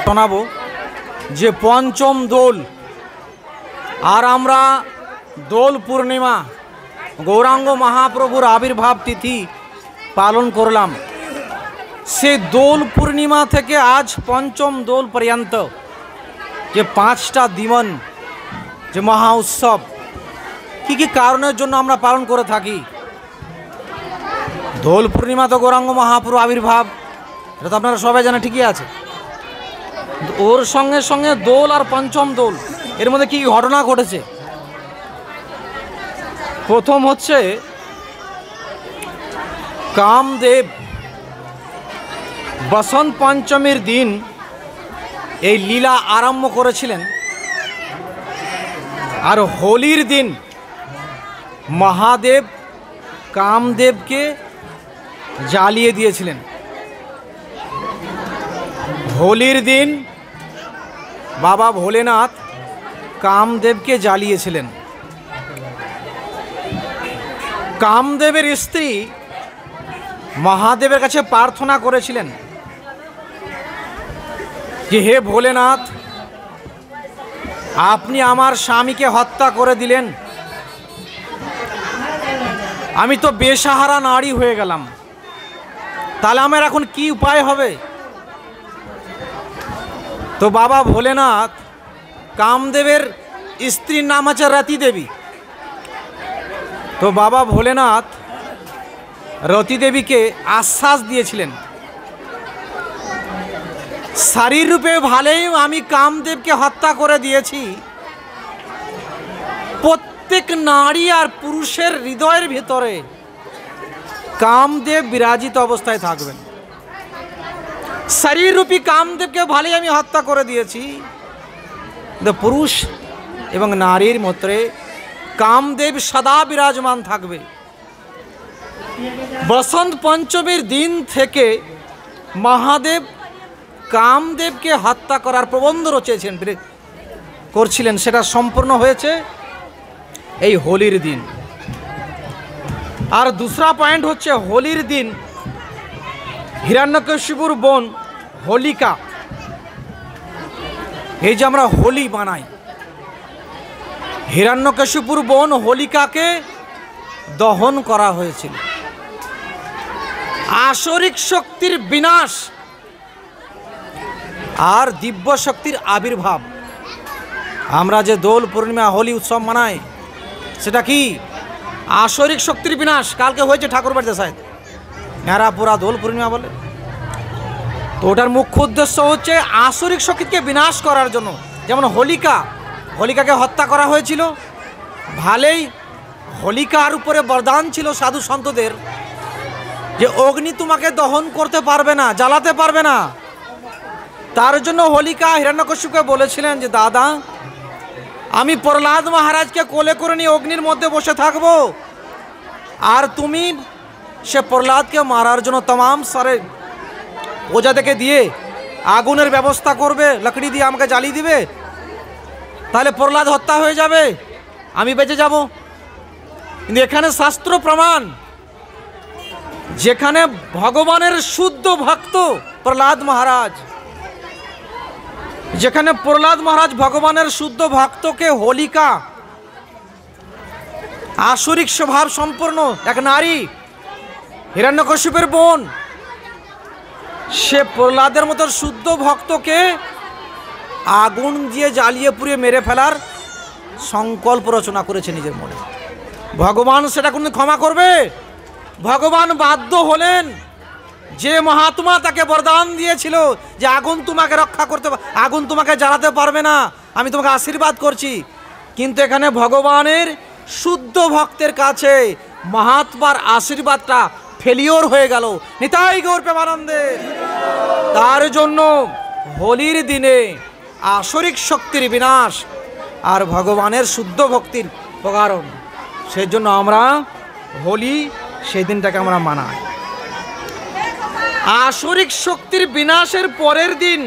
শোনাবো যে পঞ্চম দোল, আর আমরা দোল পূর্ণিমা গৌরাঙ্গ মহাপ্রভুর আবির্ভাব তিথি পালন করলাম। সে দোল পূর্ণিমা থেকে আজ পঞ্চম দোল পর্যন্ত যে 5টা দিবন যে মহা উৎসব, কী কী কারণের জন্য আমরা পালন করে থাকি। দোল পূর্ণিমা তো গৌরাঙ্গ মহাপ্রভু আবির্ভাব, এটা তো আপনারা সবাই জানে, ঠিকই আছে। ওর সঙ্গে সঙ্গে দোল আর পঞ্চম দোল, এর মধ্যে কী ঘটনা ঘটেছে। প্রথম হচ্ছে কামদেব বসন্ত পঞ্চমীর দিন এই লীলা আরম্ভ করেছিলেন, আর হোলির দিন মহাদেব কামদেবকে জ্বালিয়ে দিয়েছিলেন। হোলির দিন বাবা ভোলেনাথ কামদেবকে জ্বালিয়েছিলেন। কামদেবের স্ত্রী মহাদেবের কাছে প্রার্থনা করেছিলেন যে হে ভোলেনাথ, আপনি আমার স্বামীকে হত্যা করে দিলেন, আমি তো বেসাহারা নারী হয়ে গেলাম, তাহলে আমার এখন কি উপায় হবে। তো বাবা ভোলেনাথ, কামদেবের স্ত্রীর নাম আছে রতি দেবী, তো বাবা ভোলেনাথ রতি দেবীকে আশ্বাস দিয়েছিলেন, শারীর রূপে ভালেই আমি কামদেবকে হত্যা করে দিয়েছি, প্রত্যেক নারী আর পুরুষের হৃদয়ের ভিতরে কামদেব বিরাজিত অবস্থায় থাকবেন। শরীররূপী কামদেবকে ভালেই আমি হত্যা করে দিয়েছি, পুরুষ এবং নারীর মধ্যে কামদেব সদা বিরাজমান থাকবে। বসন্ত পঞ্চমীর দিন থেকে মহাদেব কামদেবকে হত্যা করার প্রবন্ধ রচেছেন, করছিলেন, সেটা সম্পূর্ণ হয়েছে এই হোলির দিন। আর दूसरा পয়েন্ট হচ্ছে হোলির দিন হিরণ্যকশিপুর বোন হোলিকা, এই যে আমরা হোলি বানাই, হিরণ্যকশিপুর বোন হোলিকাকে দহন করা হয়েছিল। আসরিক শক্তির বিনাশ আর দিব্য শক্তির আবির্ভাব। আমরা যে দোল পূর্ণিমা হোলি উৎসব মানাই, সেটা কি আসরিক শক্তির বিনাশ। কালকে হয়েছে ঠাকুর বাড়িতে সাহেব মেরাপুরা দোল পূর্ণিমা বলে, তো ওটার মুখ্য উদ্দেশ্য হচ্ছে আসরিক শক্তিকে বিনাশ করার জন্য। যেমন হোলিকাকে হত্যা করা হয়েছিল, ভালেই হোলিকার উপরে বরদান ছিল সাধু সন্তদের যে অগ্নি তোমাকে দহন করতে পারবে না, জ্বালাতে পারবে না। তার জন্য হোলিকা হিরণ্যকশিপুকে বলেছিলেন যে দাদা, আমি প্রহ্লাদ মহারাজকে কোলে করে নিয়ে অগ্নির মধ্যে বসে থাকব, আর তুমি সে প্রহ্লাদকে মারার জন্য तमाम সারে প্রজাদেরকে দিয়ে আগুনের ব্যবস্থা করবে, লকড়ি দিয়ে আমাকে জ্বালিয়ে দিবে, তাহলে প্রহ্লাদ হত্যা হয়ে যাবে, আমি বেঁচে যাব। কিন্তু এখানে শাস্ত্র প্রমাণ, যেখানে ভগবানের শুদ্ধ ভক্ত প্রহ্লাদ মহারাজ, যেখানে প্রহ্লাদ মহারাজ ভগবানের শুদ্ধ ভক্তকে হোলিকা আসরিক স্বভাব সম্পন্ন এক নারী, হিরণ্যকশিপুর বোন, সে প্রহ্লাদের মতো শুদ্ধ ভক্তকে আগুন দিয়ে জ্বালিয়ে পুড়িয়ে মেরে ফেলার সংকল্প রচনা করেছে নিজের মনে। ভগবান সেটা কোনদিন ক্ষমা করবে? ভগবান বাধ্য হলেন, যে মহাত্মা তাকে বরদান দিয়েছিল যে আগুন তোমাকে রক্ষা করতে, আগুন তোমাকে জ্বালাতে পারবে না, আমি তোমাকে আশীর্বাদ করছি, কিন্তু এখানে ভগবানের শুদ্ধ ভক্তের কাছে মহাত্মার আশীর্বাদটা ফেলিওর হয়ে গেল। নিতাই গৌর প্রেমানন্দে। তার জন্য হোলির দিনে আসরিক শক্তির বিনাশ আর ভগবানের শুদ্ধ ভক্তির প্রকারণ, সেজন্য আমরা হোলি সেই দিনটাকে আমরা মানাই। আসরিক শক্তির বিনাশের পরের দিন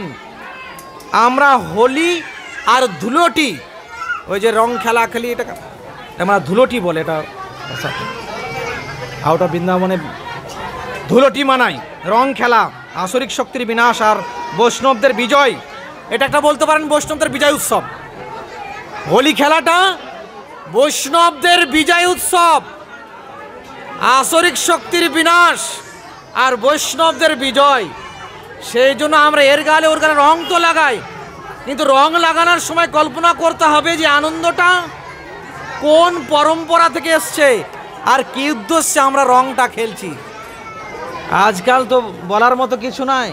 আমরা হোলি আর ধুলোটি, ওই যে রং খেলা খেলি, এটা আমরা ধুলোটি বলে, এটা আউট অফ বৃন্দাবনে ধুলোটি মানাই, রং খেলা, আসরিক শক্তির বিনাশ আর বৈষ্ণবদের বিজয়। এটা একটা বলতে পারেন বৈষ্ণবদের বিজয় উৎসব। হোলি খেলাটা বৈষ্ণবদের বিজয় উৎসব, আসরিক শক্তির বিনাশ আর বৈষ্ণবদের বিজয়। সেই জন্য আমরা এর গালে ওর গালে রং তো লাগাই, কিন্তু রং লাগানোর সময় কল্পনা করতে হবে যে আনন্দটা কোন পরম্পরা থেকে এসছে আর কি উদ্দেশ্যে আমরা রংটা খেলছি। আজকাল তো বলার মতো কিছু নাই,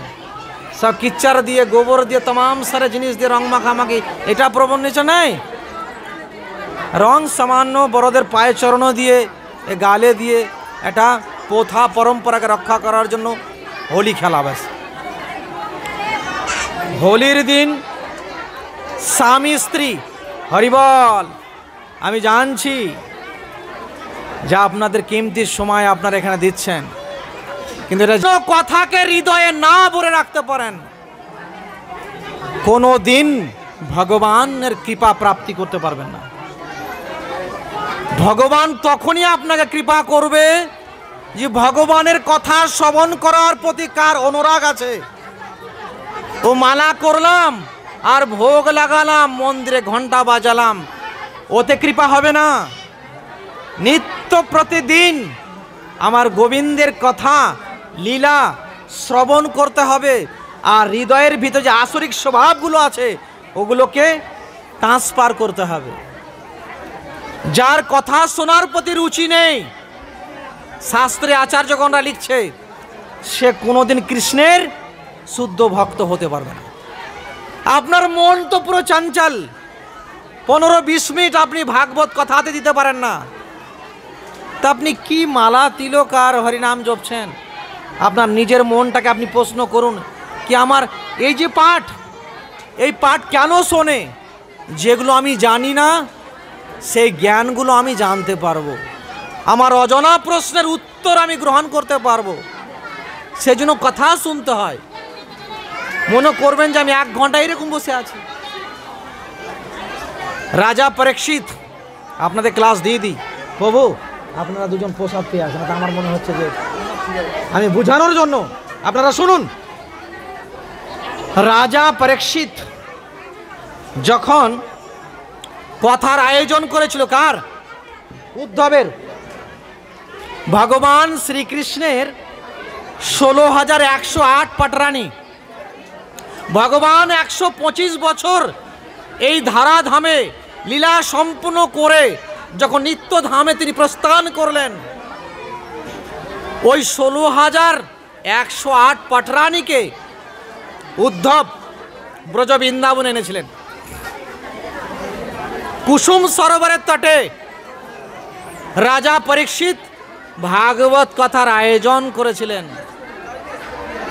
সব কিচ্চার দিয়ে, গোবর দিয়ে, तमाम সারে জিনিস দিয়ে রং মাখামাখি, এটা প্রবণতা নেই। রং সামান্য বড়দের পায়ে চরণ দিয়ে, গালে দিয়ে, এটা প্রথা পরম্পরাকে রক্ষা করার জন্য হোলি খেলা। ব্যাস, হোলির দিন স্বামী স্ত্রী, হরিবল, আমি জানছি যা আপনাদের কিমতির সময় আপনারা এখানে দিচ্ছেন, কিন্তু এটা কথাকে হৃদয়ে না ভরে রাখতে পারেন, কোনো দিন ভগবানের কৃপা প্রাপ্তি করতে পারবেন না। ভগবান তখনই আপনাকে কৃপা করবে যে ভগবানের কথা শ্রবণ করার প্রতি কার অনুরাগ আছে। ও মালা করলাম আর ভোগ লাগালাম, মন্দিরে ঘন্টা বাজালাম, ওতে কৃপা হবে না। নিত্য প্রতিদিন আমার গোবিন্দের কথা লীলা শ্রবণ করতে হবে, আর হৃদয়ের ভিতরে যে আসরিক স্বভাবগুলো আছে ওগুলোকে ট্রান্সফার করতে হবে। যার কথা শোনার প্রতি রুচি নেই, শাস্ত্রে আচার্যগণরা লিখছে, সে কোনোদিন কৃষ্ণের শুদ্ধ ভক্ত হতে পারবে না। আপনার মন তো পুরো চঞ্চল, 15-20 মিনিট আপনি ভাগবত কথাতে দিতে পারেন না, তা আপনি কি মালা তিলক আর হরিনাম জপছেন? আপনার নিজের মনটাকে আপনি প্রশ্ন করুন, কি আমার এই যে পাঠ, এই পাঠ কেন শোনে? যেগুলো আমি জানি না সেই জ্ঞানগুলো আমি জানতে পারবো, আমার অজানা প্রশ্নের উত্তর আমি গ্রহণ করতে পারবো। সেজন্য কথা শুনতে হয়। মনে করবেন যে আমি 1 ঘন্টা এরকম বসে আছি। রাজা পরীক্ষিত, আপনাদের ক্লাস দিয়ে দিই প্রভু, আপনারা দুজন প্রসাদ পেয়ে আসেন, আমার মনে হচ্ছে যে আমি বুঝানোর জন্য, আপনারা শুনুন। রাজা পরীক্ষিত যখন কথার আয়োজন করেছিল, কার? উদ্ধবের। ভগবান শ্রীকৃষ্ণের 16,108 পাটরানী, ভগবান 125 বছর এই ধারাধামে লীলা সম্পূর্ণ করে যখন নিত্য ধামে তিনি প্রস্থান করলেন, ওই 16,108 পাটরানীকে উদ্ধব ব্রজ বৃন্দাবন এনেছিলেন। কুসুম সরোবরের তটে রাজা পরীক্ষিত ভাগবত কথার আয়োজন করেছিলেন।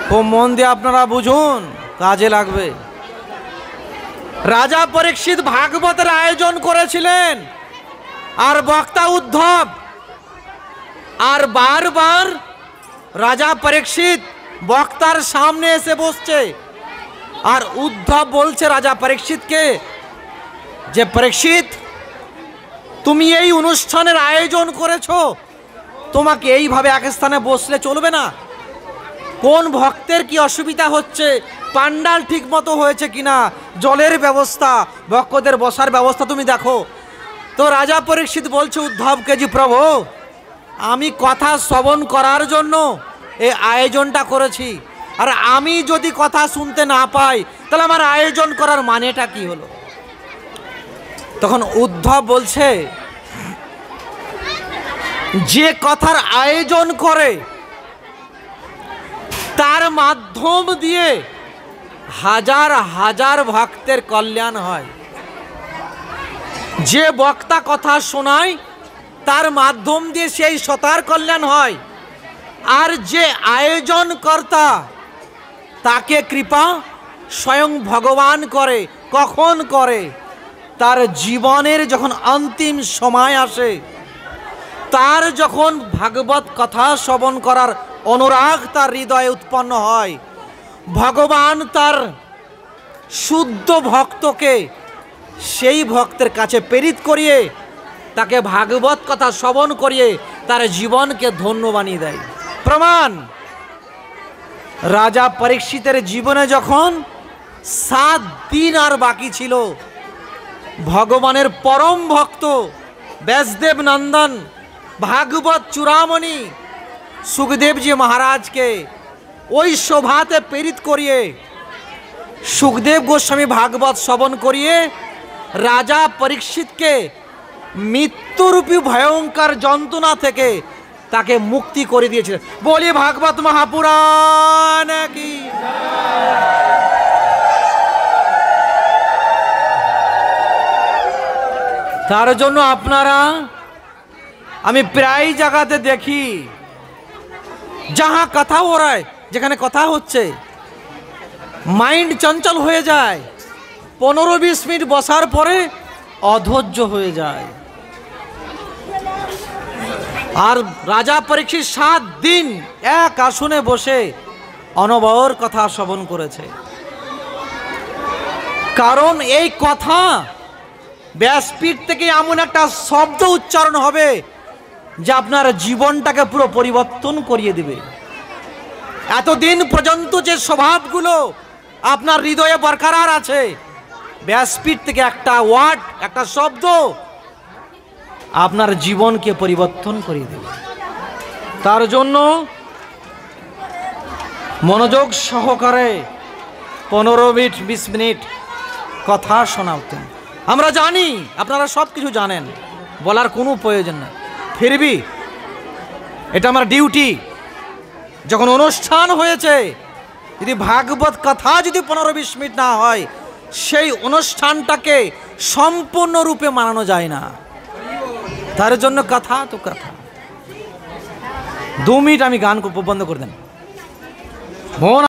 খুব মন দিয়ে আপনারা বুঝুন, কাজে লাগবে। রাজা পরীক্ষিত ভাগবতের আয়োজন করেছিলেন, আর বক্তা উদ্ধব। আর বারবার রাজা পরীক্ষিত বক্তার সামনে এসে বসছে, আর উদ্ধব বলছে রাজা পরীক্ষিতকে যে পরীক্ষিত, তুমি এই অনুষ্ঠানের আয়োজন করেছো, তোমাকে এইভাবে এক স্থানে বসলে চলবে না। কোন ভক্তের কি অসুবিধা হচ্ছে, পান্ডাল ঠিক মতো হয়েছে কিনা, জলের ব্যবস্থা, ভক্তদের বসার ব্যবস্থা তুমি দেখো। তো রাজা পরীক্ষিত বলছে উদ্ধবকে, জি প্রভু, আমি কথা শ্রবণ করার জন্য এই আয়োজনটা করেছি, আর আমি যদি কথা শুনতে না পাই তাহলে আমার আয়োজন করার মানেটা কি হলো? তখন উদ্ধব বলছে, যে কথার আয়োজন করে তার মাধ্যম দিয়ে হাজার হাজার ভক্তের কল্যাণ হয়। যে বক্তা কথা শোনায় তার মাধ্যম দিয়ে সেই সতার কল্যাণ হয়, আর যে আয়োজন কর্তা তাকে কৃপা স্বয়ং ভগবান করে। কখন করে? তার জীবনের যখন অন্তিম সময় আসে, তার যখন ভাগবত কথা শ্রবণ করার অনুরাগ তার হৃদয়ে উৎপন্ন হয়, ভগবান তার শুদ্ধ ভক্তকে সেই ভক্তের কাছে প্রেরিত করিয়ে তাকে ভাগবত কথা শ্রবণ করিয়ে তার জীবনকে ধন্য বানিয়ে দেয়। প্রমাণ রাজা পরীক্ষিতের জীবনে যখন 7 দিন আর বাকি ছিল, ভগবানের পরম ভক্ত ব্যাসদেব নন্দন ভাগবত চূড়ামণি সুখদেবজি মহারাজকে ওই সভাতে প্রেরিত করিয়ে সুখদেব গোস্বামী ভাগবত শ্রবণ করিয়ে রাজা পরীক্ষিতকে মৃত্যুরূপী ভয়ঙ্কর যন্ত্রণা থেকে তাকে মুক্তি করে দিয়েছিলেন। বলি ভাগবত মহাপুরাণ কি। তার জন্য আপনারা, আমি প্রায় জায়গাতে দেখি যাহা কথা ওরায়, যেখানে কথা হচ্ছে মাইন্ড চঞ্চল হয়ে যায়, 15-20 মিনিট বসার পরে অধৈর্য হয়ে যায়। আর রাজা পরীক্ষিত 7 দিন এক আসনে বসে অনবর কথা শ্রবণ করেছে, কারণ এই কথা ব্যাসপীঠ থেকে এমন একটা শব্দ উচ্চারণ হবে যা আপনার জীবনটাকে পুরো পরিবর্তন করিয়ে দেবে। এতদিন পর্যন্ত যে স্বভাবগুলো আপনার হৃদয়ে বরকরার আছে, ব্যাসপীঠ থেকে একটা ওয়ার্ড, একটা শব্দ আপনার জীবনকে পরিবর্তন করিয়ে দেবে। তার জন্য মনোযোগ সহকারে 15-20 মিনিট কথা শোনাতেন। আমরা জানি আপনারা সব কিছু জানেন, বলার কোনো প্রয়োজন নেই, ফিরবি এটা আমার ডিউটি। যখন অনুষ্ঠান হয়েছে, যদি ভাগবত কথা যদি 15-20 মিনিট না হয়, সেই অনুষ্ঠানটাকে সম্পূর্ণরূপে মানানো যায় না। তার জন্য কথা তো কথা। 2 মিনিট আমি গান বন্ধ করে দেন।